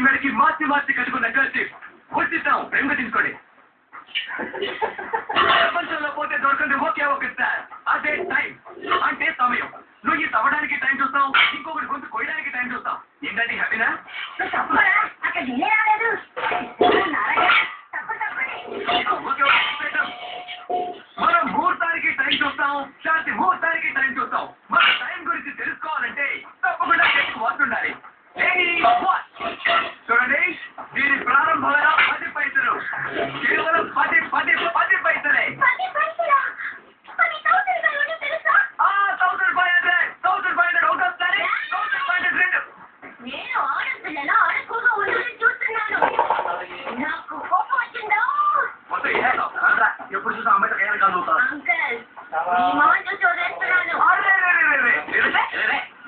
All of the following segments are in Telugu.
మెడకి మార్చి మార్చి కట్టుకున్న కలిసి వచ్చిస్తాం ప్రేమగా తీసుకోండి. ప్రపంచంలో పోతే దొరకండి ఒకే ఒక సార్, అదే టైం. అంటే సమయం. నువ్వు ఈ తవ్వడానికి టైం చూస్తావు, ఇంకొకటి గొంతు కొయ్యడానికి టైం చూస్తావు. ఏంటంటే హ్యాపీనా? మనం ముహూర్తానికి టైం చూస్తాం, శాంతి ముహూర్తానికి టైం చూస్తాం. మన టైం గురించి తెలుసుకోవాలంటే తప్పకుండా చేతికి వస్తుండాలి. చూడండి, దీని ప్రారంభమైన 10 పైసలు, కేవలం 10 పైసలే. 1500 అవుట్ ఆఫ్ సారీ 1500. నేను ఆడపిల్లల అడుగుగా ఉండని చూస్తున్నాను. నాకు కోపం వచ్చిందో. ఎప్పుడు చూసా అమ్మాయి కయ్యాలి కాదు అంకల్, మీ మొహం చూసి వదిలేస్తున్నాను.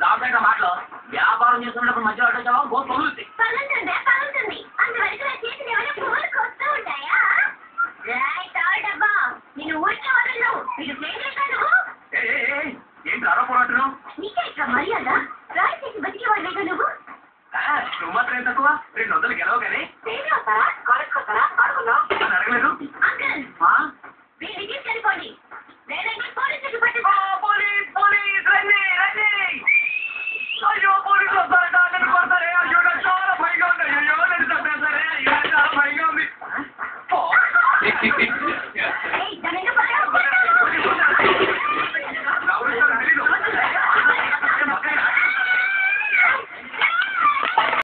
దాంట్లో మాటలు వ్యాపారం చేస్తున్నప్పుడు మధ్య అడ్డొచ్చావా గోపు పగులుతాయి. పగులుతుంది. అందువరకు నా చేతులు ఏమైనా పువ్వులకు వస్తూ ఉంటాయా? డబ్బా నేను ఊరికే వదలను. మీరు ప్లేట్ చేశాను. ఏంటి ఆరోపణలు? నీకే ఇట్లా మర్యాద? రాయి చేసి బతికేవాళ్ళేగా నువ్వు. నువ్వు మాత్రం ఏం తక్కువ? 200 గెలవగానే సేవ